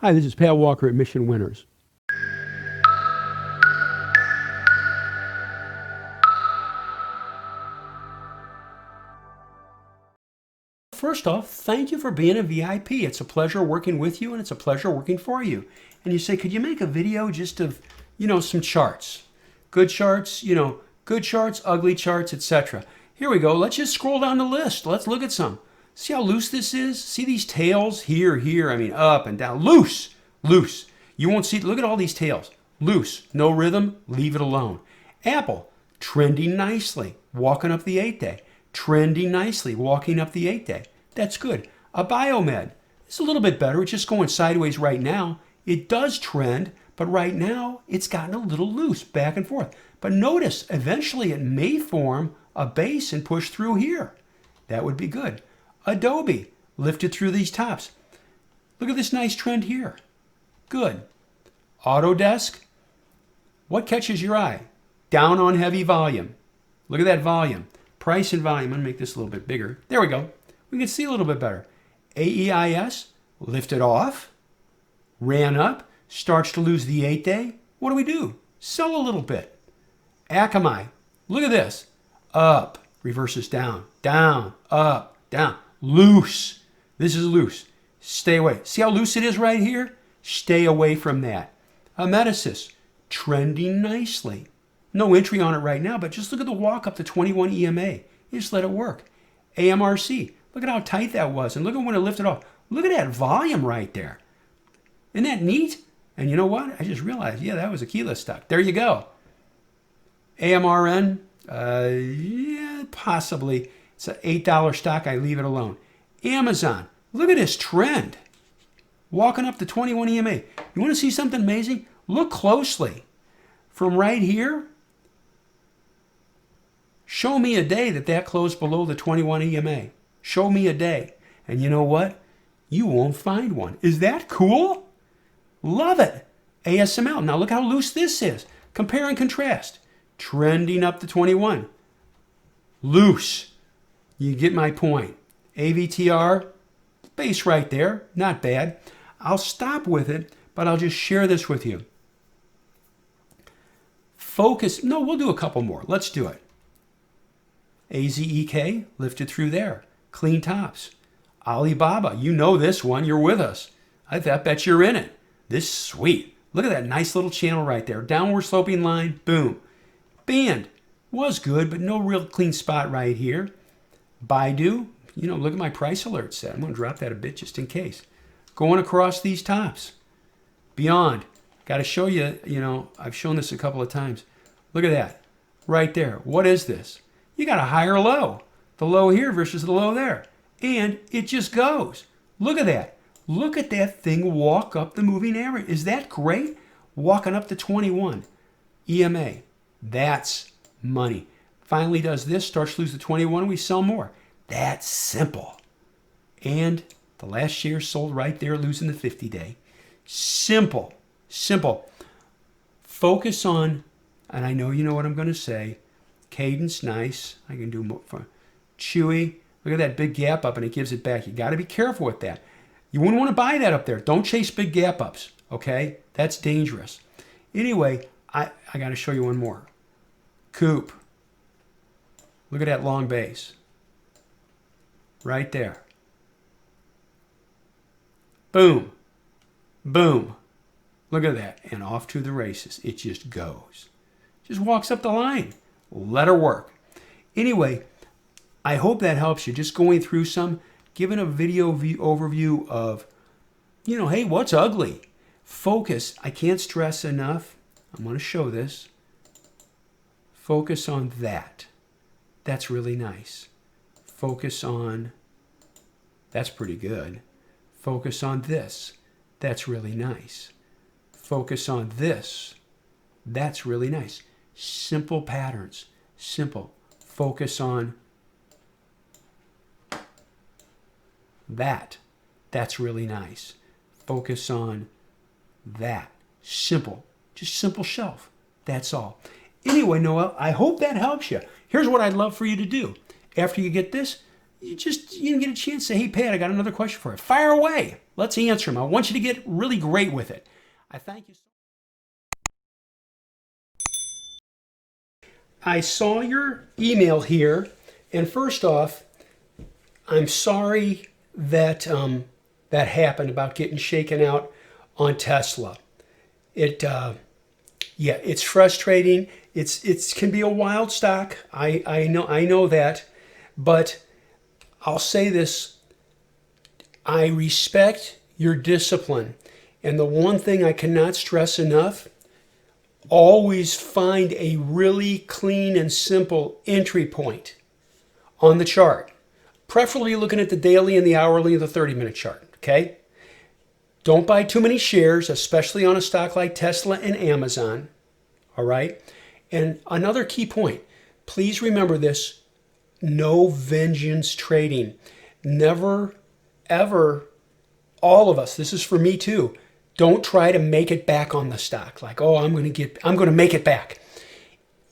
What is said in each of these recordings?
Hi, this is Pat Walker at Mission Winners. First off, thank you for being a VIP. It's a pleasure working with you and it's a pleasure working for you. And you say, could you make a video just of, some charts? Good charts, good charts, ugly charts, etc. Here we go. Let's just scroll down the list. Let's look at some. See how loose this is? See these tails? Here, up and down. Loose, loose. You won't see, look at all these tails. Loose, no rhythm, leave it alone. Apple, trending nicely, walking up the 8-day. Trending nicely, walking up the 8-day. That's good. A Biomed, it's a little bit better. It's just going sideways right now. It does trend, but right now it's gotten a little loose, back and forth. But notice, eventually it may form a base and push through here. That would be good. Adobe, lifted through these tops. Look at this nice trend here. Good. Autodesk, what catches your eye? Down on heavy volume. Look at that volume. Price and volume. I'm going to make this a little bit bigger. There we go. We can see a little bit better. AEIS, lifted off, ran up, starts to lose the 8-day. What do? Sell a little bit. Akamai, look at this. Up, reverses down, down, up, down. Loose. This is loose. Stay away. See how loose it is right here? Stay away from that. Amedisys, trending nicely. No entry on it right now, but just look at the walk up to 21 EMA. You just let it work. AMRC, look at how tight that was, and look at when it lifted off. Look at that volume right there. Isn't that neat? And you know what? I just realized, yeah, that was a keyless stock. There you go. AMRN, yeah, possibly. It's an $8 stock. I leave it alone. Amazon, look at this trend. Walking up to 21 EMA. You want to see something amazing? Look closely. From right here, show me a day that closed below the 21 EMA. Show me a day. And you know what? You won't find one. Is that cool? Love it. ASML. Now look how loose this is. Compare and contrast. Trending up to 21. Loose. You get my point. AVTR, base right there. Not bad. I'll stop with it, but I'll just share this with you. Focus. No, we'll do a couple more. Let's do it. AZEK, lifted through there. Clean tops. Alibaba, you know this one. You're with us. I bet you're in it. This is sweet. Look at that nice little channel right there. Downward sloping line. Boom. Band was good, but no real clean spot right here. Baidu, look at my price alert set. I'm going to drop that a bit just in case. Going across these tops. Beyond. Got to show you, I've shown this a couple of times. Look at that. Right there. What is this? You got a higher low. The low here versus the low there. And it just goes. Look at that. Look at that thing walk up the moving average. Is that great? Walking up to 21 EMA. That's money. Finally does this, starts to lose the 21, we sell more. That's simple. And the last share sold right there, losing the 50-day. Simple. Simple. Focus on, and I know you know what I'm going to say, cadence, nice. I can do more. Chewy, look at that big gap up and it gives it back. You got to be careful with that. You wouldn't want to buy that up there. Don't chase big gap ups, okay? That's dangerous. Anyway, I got to show you one more. Coop. Look at that long base. Right there. Boom. Boom. Look at that. And off to the races. It just goes. Just walks up the line. Let her work. Anyway, I hope that helps you. Just going through some, giving a video overview of, hey, what's ugly? Focus. I can't stress enough. I'm going to show this. Focus on that. That's really nice. Focus on, that's pretty good. Focus on this. That's really nice. Focus on this. That's really nice. Simple patterns. Simple. Focus on that. That's really nice. Focus on that. Simple. Just simple shelf. That's all. Anyway, Noel, I hope that helps you. Here's what I'd love for you to do. After you get this, you get a chance to say, hey, Pat, I got another question for you. Fire away. Let's answer them. I want you to get really great with it. I thank you so much. I saw your email here, and first off, I'm sorry that that happened about getting shaken out on Tesla. It's frustrating. It can be a wild stock. I know that, but I'll say this: I respect your discipline, and the one thing I cannot stress enough: always find a really clean and simple entry point on the chart. Preferably looking at the daily and the hourly and the 30-minute chart, okay? Don't buy too many shares, especially on a stock like Tesla and Amazon, all right? And another key point, please remember this: no vengeance trading. Never, ever, all of us, this is for me too, don't try to make it back on the stock. Like, oh, I'm going to make it back.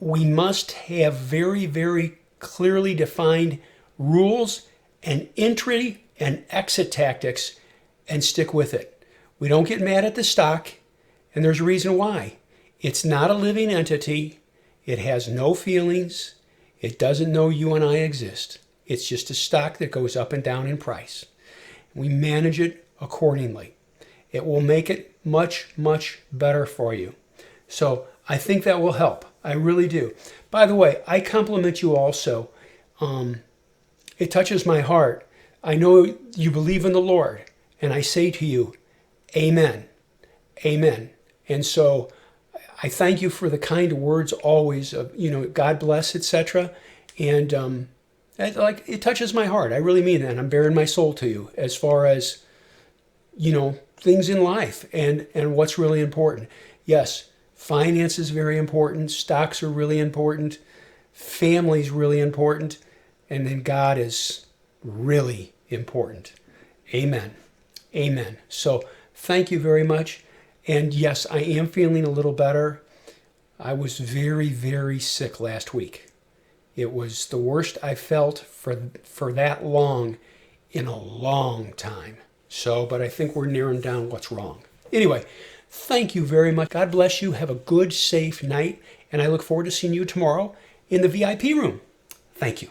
We must have very, very clearly defined rules and entry and exit tactics and stick with it. We don't get mad at the stock, and there's a reason why. It's not a living entity. It has no feelings. It doesn't know you and I exist. It's just a stock that goes up and down in price. We manage it accordingly. It will make it much, much better for you. So I think that will help. I really do. By the way, I compliment you also. It touches my heart. I know you believe in the Lord, and I say to you, amen. Amen. And so I thank you for the kind words always of, God bless, etc. And it touches my heart. I really mean that. I'm bearing my soul to you as far as, things in life and what's really important. Yes, finance is very important. Stocks are really important. Family is really important. And then God is really important. Amen. Amen. So thank you very much. And yes, I am feeling a little better. I was very, very sick last week. It was the worst I felt for that long in a long time. So, but I think we're narrowing down what's wrong. Anyway, thank you very much. God bless you. Have a good, safe night. And I look forward to seeing you tomorrow in the VIP room. Thank you.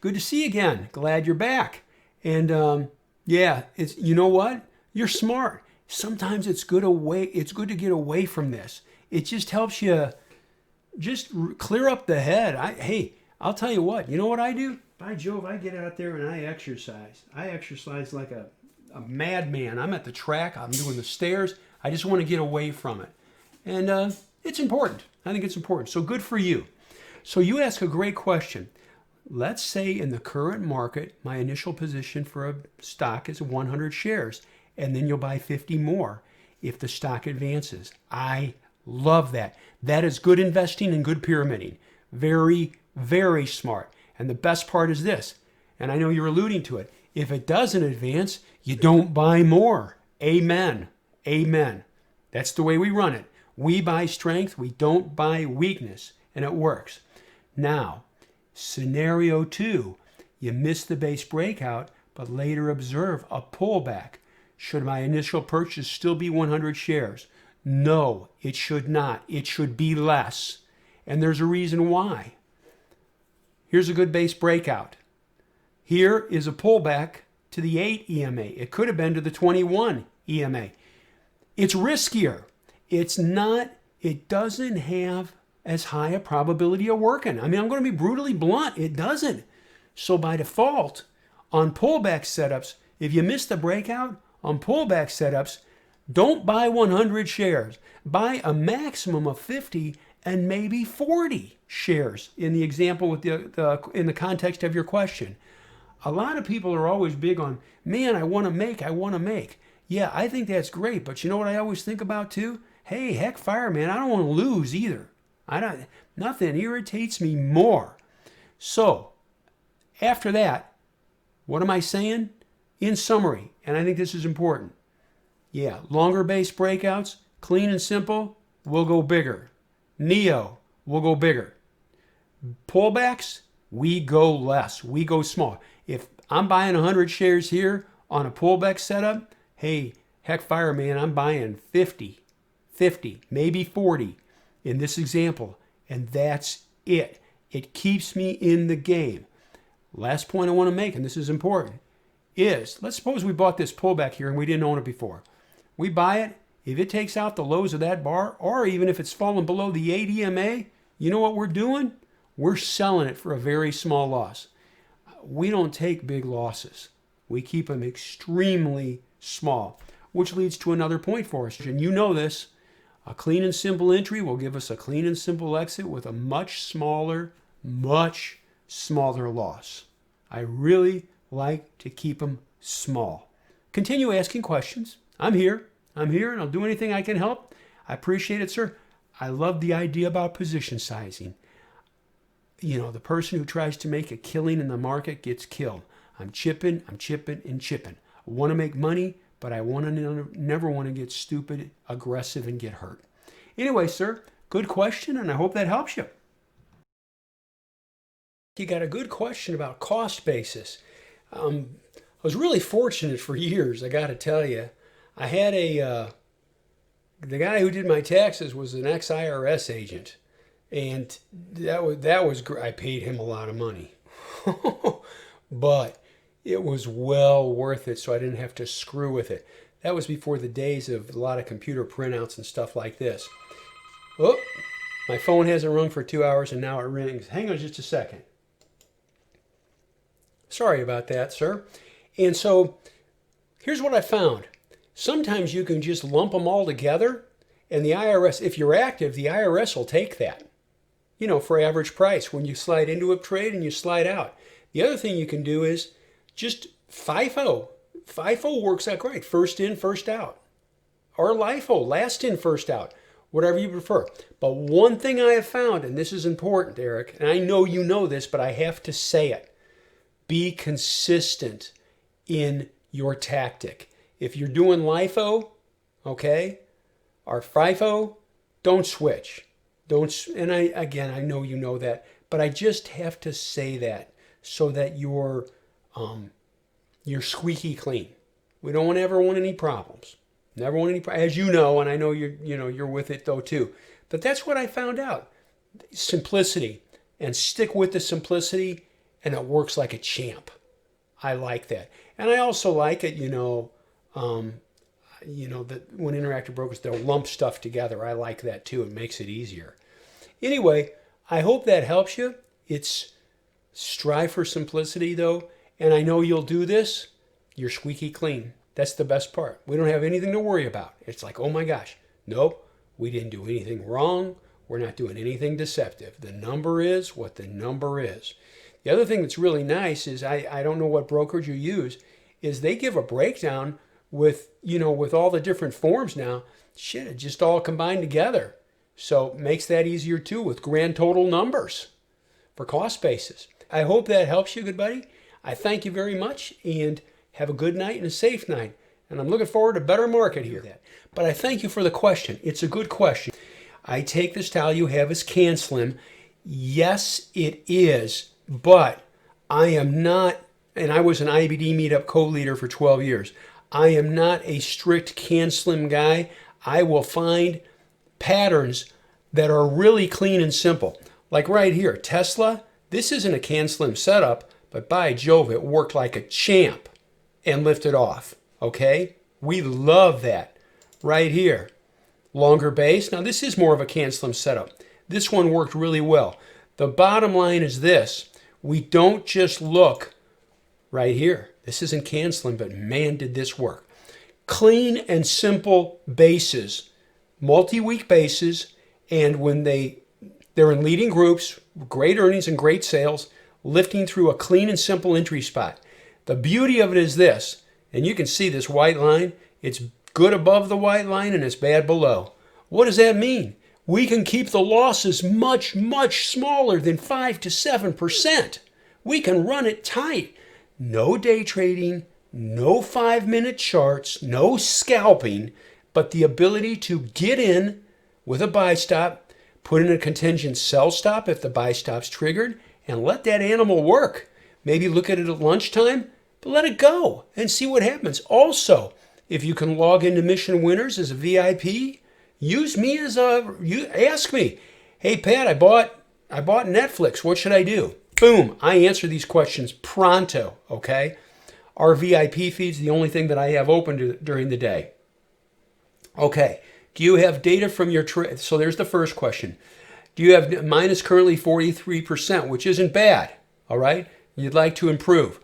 Good to see you again. Glad you're back. And it's, you know what? You're smart. Sometimes it's good to get away from this. It just helps you just clear up the head. I'll tell you what. You know what I do? By Jove, I get out there and I exercise. I exercise like a madman. I'm at the track. I'm doing the stairs. I just want to get away from it. And it's important. I think it's important. So good for you. So you ask a great question. Let's say in the current market, my initial position for a stock is 100 shares, and then you'll buy 50 more if the stock advances. I love that. That is good investing and good pyramiding. Very, very smart. And the best part is this, and I know you're alluding to it. If it doesn't advance, you don't buy more. Amen. Amen. That's the way we run it. We buy strength. We don't buy weakness, and it works. Now, scenario 2, you miss the base breakout, but later observe a pullback. Should my initial purchase still be 100 shares? No, it should not. It should be less. And there's a reason why. Here's a good base breakout. Here is a pullback to the 8 EMA. It could have been to the 21 EMA. It's riskier. It doesn't have as high a probability of working. I mean, I'm going to be brutally blunt. It doesn't. So by default, on pullback setups, if you miss the breakout on pullback setups, don't buy 100 shares. Buy a maximum of 50 and maybe 40 shares in the example with in the context of your question. A lot of people are always big on, man, I want to make. Yeah, I think that's great, but you know what I always think about too? Hey, heck fire, man, I don't want to lose either. Nothing irritates me more. So, after that, what am I saying? In summary, and I think this is important. Yeah, longer base breakouts, clean and simple, we'll go bigger. Neo, we'll go bigger. Pullbacks, we go less. We go small. If I'm buying 100 shares here on a pullback setup, hey, heck fire, man, I'm buying 50, maybe 40 in this example. And that's it. It keeps me in the game. Last point I want to make, and this is important, is let's suppose we bought this pullback here and we didn't own it before. We buy it. If it takes out the lows of that bar, or even if it's fallen below the ADMA, you know what we're doing? We're selling it for a very small loss. We don't take big losses. We keep them extremely small, which leads to another point for us. And you know this, a clean and simple entry will give us a clean and simple exit with a much smaller loss. I really like to keep them small. Continue asking questions. I'm here and I'll do anything I can help. I appreciate it, sir. I love the idea about position sizing. You know, the person who tries to make a killing in the market gets killed. I'm chipping. I want to make money, but I never want to get stupid, aggressive, and get hurt. Anyway, sir, good question, and I hope that helps you. You got a good question about cost basis. I was really fortunate for years, I got to tell you. I had the guy who did my taxes was an ex-IRS agent, and that was great. I paid him a lot of money, but it was well worth it, so I didn't have to screw with it. That was before the days of a lot of computer printouts and stuff like this. Oh, my phone hasn't rung for 2 hours, and now it rings. Hang on just a second. Sorry about that, sir. And so here's what I found. Sometimes you can just lump them all together, and the IRS, if you're active, the IRS will take that, you know, for average price when you slide into a trade and you slide out. The other thing you can do is just FIFO. FIFO works out great. First in, first out. Or LIFO, last in, first out. Whatever you prefer. But one thing I have found, and this is important, Eric, and I know you know this, but I have to say it. Be consistent in your tactic. If you're doing LIFO, okay, or FIFO, don't switch. And I know you know that, but I just have to say that so that you're squeaky clean. We don't ever want any problems. Never want any, as you know, and I know you're with it though too. But that's what I found out. Simplicity, and stick with the simplicity, and it works like a champ. I like that. And I also like it, that when interactive brokers, they'll lump stuff together. I like that too. It makes it easier. Anyway, I hope that helps you. It's strive for simplicity though. And I know you'll do this. You're squeaky clean. That's the best part. We don't have anything to worry about. It's like, oh my gosh, nope, we didn't do anything wrong. We're not doing anything deceptive. The number is what the number is. The other thing that's really nice is, I don't know what brokerage you use, is they give a breakdown with all the different forms now. Shit, it just all combined together. So it makes that easier too with grand total numbers for cost basis. I hope that helps you, good buddy. I thank you very much, and have a good night and a safe night. And I'm looking forward to a better market here. But I thank you for the question. It's a good question. I take this towel you have as can slim. Yes, it is. But I am not, and I was an IBD meetup co-leader for 12 years. I am not a strict can slim guy. I will find patterns that are really clean and simple. Like right here, Tesla, this isn't a can slim setup, but by Jove, it worked like a champ and lifted off, okay? We love that. Right here, longer base. Now this is more of a can slim setup. This one worked really well. The bottom line is this. We don't just look right here. This isn't can slim, but man, did this work. Clean and simple bases, multi-week bases, and when they're in leading groups, great earnings and great sales, lifting through a clean and simple entry spot. The beauty of it is this, and you can see this white line, it's good above the white line and it's bad below. What does that mean? We can keep the losses much, much smaller than 5 to 7%. We can run it tight. No day trading, no 5-minute charts, no scalping, but the ability to get in with a buy stop, Put in a contingent sell stop if the buy stop's triggered, and let that animal work. Maybe look at it at lunchtime, but let it go and see what happens. Also, if you can log into Mission Winners as a VIP, use me as ask me, hey Pat, I bought Netflix. What should I do? Boom, I answer these questions pronto, okay? Our VIP feed's the only thing that I have open during the day. Okay, do you have data from your trade? So there's the first question. Do you have, mine is currently 43%, which isn't bad, all right? You'd like to improve.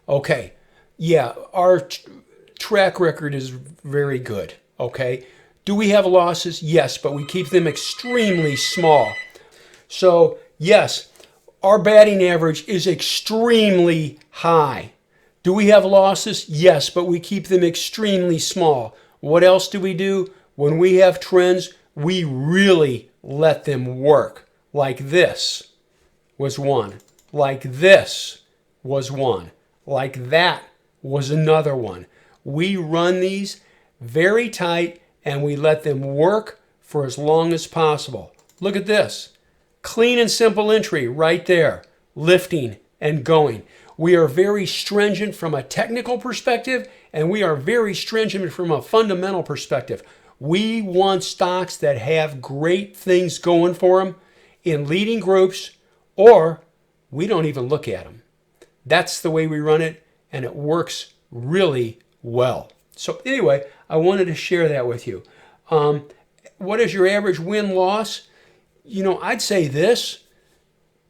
Okay, yeah, our track record is very good, okay? Do we have losses? Yes, but we keep them extremely small. So yes, our batting average is extremely high. Do we have losses? Yes, but we keep them extremely small. What else do we do? When we have trends, we really let them work. Like this was one. Like this was one. Like that was another one. We run these very tight and we let them work for as long as possible. Look at this. Clean and simple entry right there. Lifting and going. We are very stringent from a technical perspective, and we are very stringent from a fundamental perspective. We want stocks that have great things going for them in leading groups, or we don't even look at them. That's the way we run it, and it works really well. So anyway, I wanted to share that with you. What is your average win-loss? You know, I'd say this.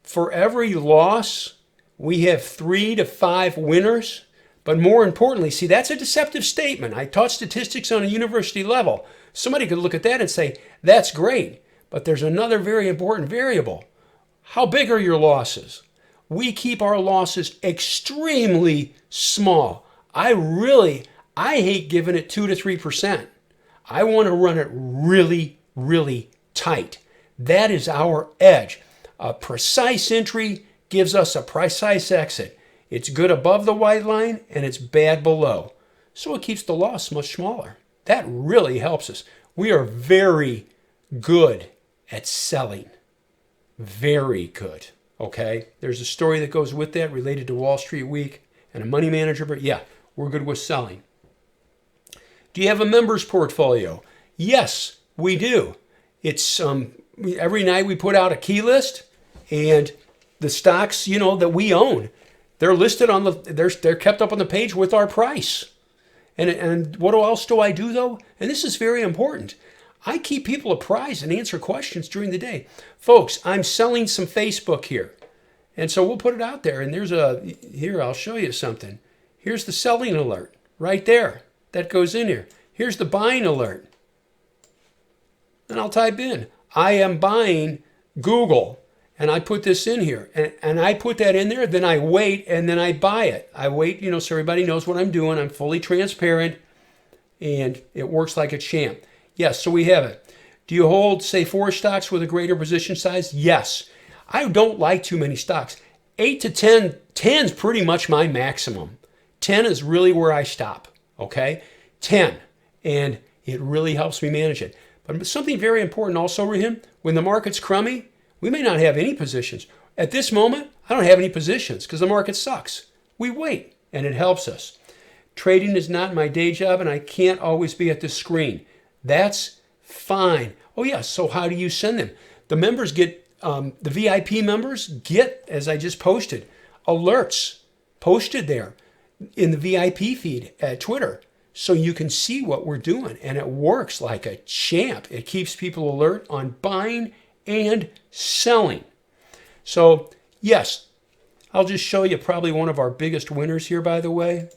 For every loss, we have 3 to 5 winners. But more importantly, see, that's a deceptive statement. I taught statistics on a university level. Somebody could look at that and say, that's great. But there's another very important variable. How big are your losses? We keep our losses extremely small. I hate giving it 2 to 3%. I want to run it really, really tight. That is our edge. A precise entry gives us a precise exit. It's good above the white line and it's bad below. So it keeps the loss much smaller. That really helps us. We are very good at selling. Very good. Okay? There's a story that goes with that related to Wall Street Week and a money manager, but yeah, we're good with selling. Do you have a members portfolio? Yes, we do. It's every night we put out a key list, and the stocks, that we own, they're listed on they're kept up on the page with our price. And what else do I do though? And this is very important. I keep people apprised and answer questions during the day. Folks, I'm selling some Facebook here. And so we'll put it out there. And here, I'll show you something. Here's the selling alert right there. That goes in here. Here's the buying alert. And I'll type in, I am buying Google. And I put this in here. And I put that in there, then I wait, and then I buy it. I wait, so everybody knows what I'm doing. I'm fully transparent, and it works like a champ. Yes, so we have it. Do you hold, say, 4 stocks with a greater position size? Yes. I don't like too many stocks. 8 to 10, 10 is pretty much my maximum. 10 is really where I stop, okay? 10, and it really helps me manage it. But something very important also, Rahim, when the market's crummy, we may not have any positions. At this moment, I don't have any positions because the market sucks. We wait, and it helps us. Trading is not my day job, and I can't always be at the screen. That's fine. Oh, yeah, so how do you send them? The members get, the VIP members get, as I just posted, alerts posted there in the VIP feed at Twitter. So you can see what we're doing, and it works like a champ. It keeps people alert on buying and selling. So, yes, I'll just show you probably one of our biggest winners here, by the way.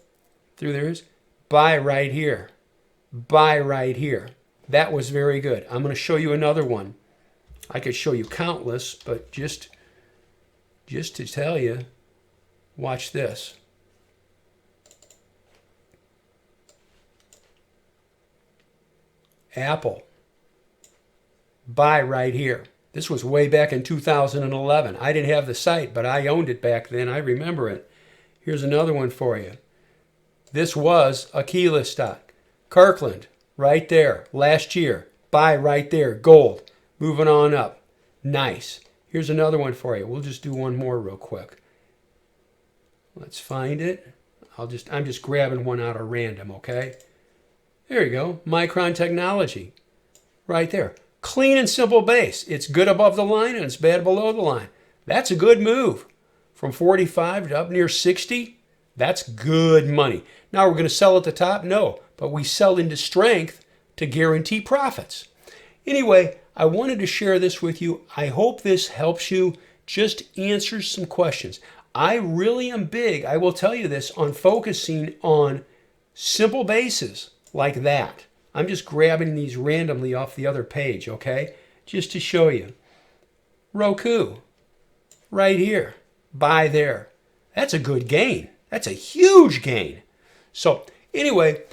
Through there is buy right here. Buy right here. That was very good. I'm going to show you another one. I could show you countless, but just to tell you, watch this. Apple. Buy right here. This was way back in 2011. I didn't have the site, but I owned it back then. I remember it. Here's another one for you. This was a keyless stock. Kirkland, right there, last year. Buy right there, gold. Moving on up. Nice. Here's another one for you. We'll just do one more real quick. Let's find it. I'm just grabbing one out of random, okay? There you go. Micron Technology. Right there. Clean and simple base. It's good above the line and it's bad below the line. That's a good move. From 45 to up near 60, that's good money. Now we're going to sell at the top? No, but we sell into strength to guarantee profits. Anyway, I wanted to share this with you. I hope this helps you, just answers some questions. I really am big, I will tell you this, on focusing on simple bases like that. I'm just grabbing these randomly off the other page, okay? Just to show you. Roku, right here, buy there. That's a good gain. That's a huge gain. So anyway,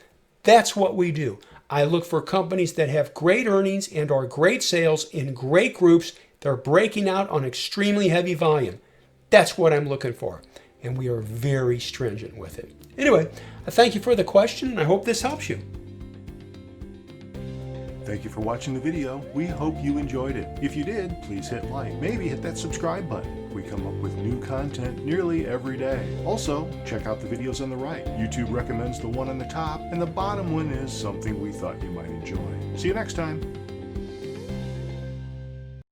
that's what we do. I look for companies that have great earnings and are great sales in great groups. They're breaking out on extremely heavy volume. That's what I'm looking for. And we are very stringent with it. Anyway, I thank you for the question and I hope this helps you. Thank you for watching the video. We hope you enjoyed it. If you did, please hit like. Maybe hit that subscribe button. We come up with new content nearly every day. Also, check out the videos on the right. YouTube recommends the one on the top, and the bottom one is something we thought you might enjoy. See you next time.